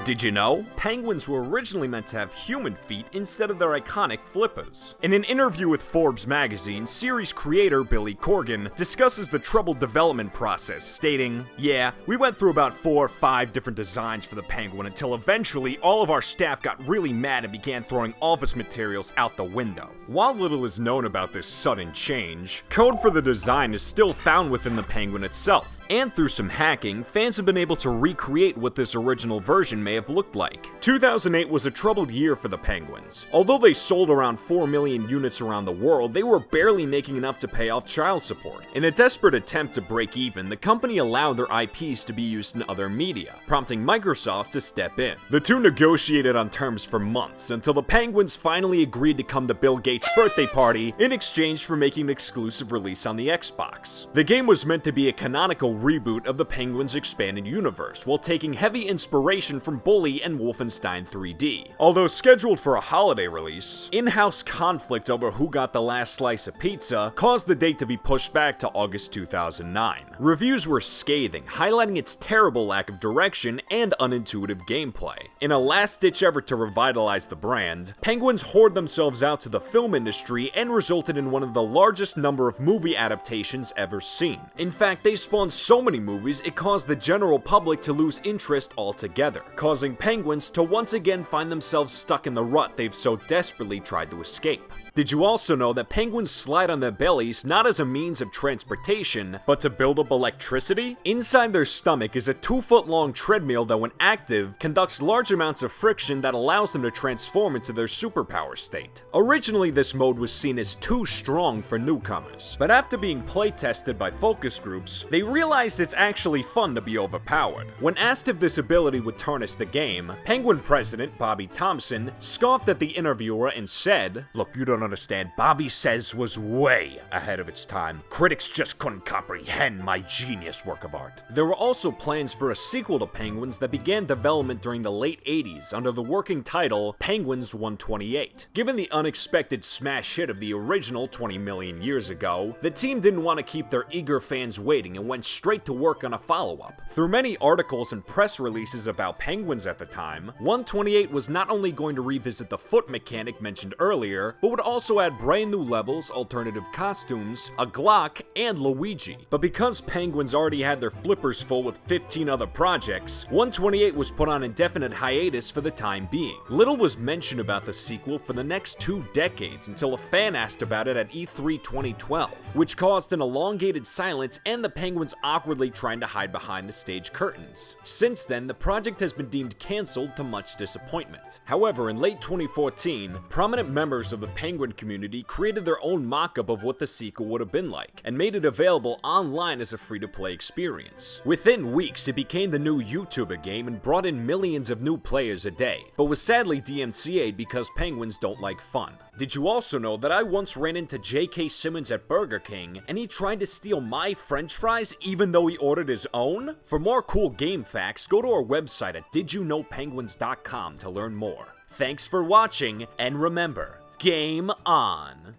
Did you know? Penguins were originally meant to have human feet instead of their iconic flippers. In an interview with Forbes magazine, series creator Billy Corgan discusses the troubled development process, stating, "Yeah, we went through about 4 or 5 different designs for the Penguin until eventually all of our staff got really mad and began throwing all of its materials out the window." While little is known about this sudden change, code for the design is still found within the Penguin itself. And through some hacking, fans have been able to recreate what this original version may have looked like. 2008 was a troubled year for the Penguins. Although they sold around 4 million units around the world, they were barely making enough to pay off child support. In a desperate attempt to break even, the company allowed their IPs to be used in other media, prompting Microsoft to step in. The two negotiated on terms for months, until the Penguins finally agreed to come to Bill Gates' birthday party in exchange for making an exclusive release on the Xbox. The game was meant to be a canonical reboot of the Penguins' expanded universe, while taking heavy inspiration from Bully and Wolfenstein 3D. Although scheduled for a holiday release, in-house conflict over who got the last slice of pizza caused the date to be pushed back to August 2009. Reviews were scathing, highlighting its terrible lack of direction and unintuitive gameplay. In a last-ditch effort to revitalize the brand, Penguins whored themselves out to the film industry and resulted in one of the largest number of movie adaptations ever seen. In fact, they spawned so many movies, it caused the general public to lose interest altogether, causing Penguins to once again find themselves stuck in the rut they've so desperately tried to escape. Did you also know that penguins slide on their bellies not as a means of transportation, but to build up electricity? Inside their stomach is a 2-foot-long treadmill that, when active, conducts large amounts of friction that allows them to transform into their superpower state. Originally, this mode was seen as too strong for newcomers, but after being playtested by focus groups, they realized it's actually fun to be overpowered. When asked if this ability would tarnish the game, Penguin president Bobby Thompson scoffed at the interviewer and said, "Look, you don't understand. Bobby Says was way ahead of its time. Critics just couldn't comprehend my genius work of art." There were also plans for a sequel to Penguins that began development during the late 80s under the working title Penguins 128. Given the unexpected smash hit of the original 20 million years ago, the team didn't want to keep their eager fans waiting and went straight to work on a follow-up. Through many articles and press releases about Penguins at the time, 128 was not only going to revisit the foot mechanic mentioned earlier, but would also add brand new levels, alternative costumes, a Glock, and Luigi. But because Penguins already had their flippers full with 15 other projects, 128 was put on indefinite hiatus for the time being. Little was mentioned about the sequel for the next 2 decades until a fan asked about it at E3 2012, which caused an elongated silence and the Penguins awkwardly trying to hide behind the stage curtains. Since then, the project has been deemed cancelled to much disappointment. However, in late 2014, prominent members of the Penguin community created their own mock-up of what the sequel would have been like, and made it available online as a free-to-play experience. Within weeks, it became the new YouTuber game and brought in millions of new players a day, but was sadly DMCA'd because penguins don't like fun. Did you also know that I once ran into J.K. Simmons at Burger King, and he tried to steal my french fries even though he ordered his own? For more cool game facts, go to our website at didyouknowpenguins.com to learn more. Thanks for watching, and remember, game on!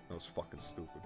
That was fucking stupid.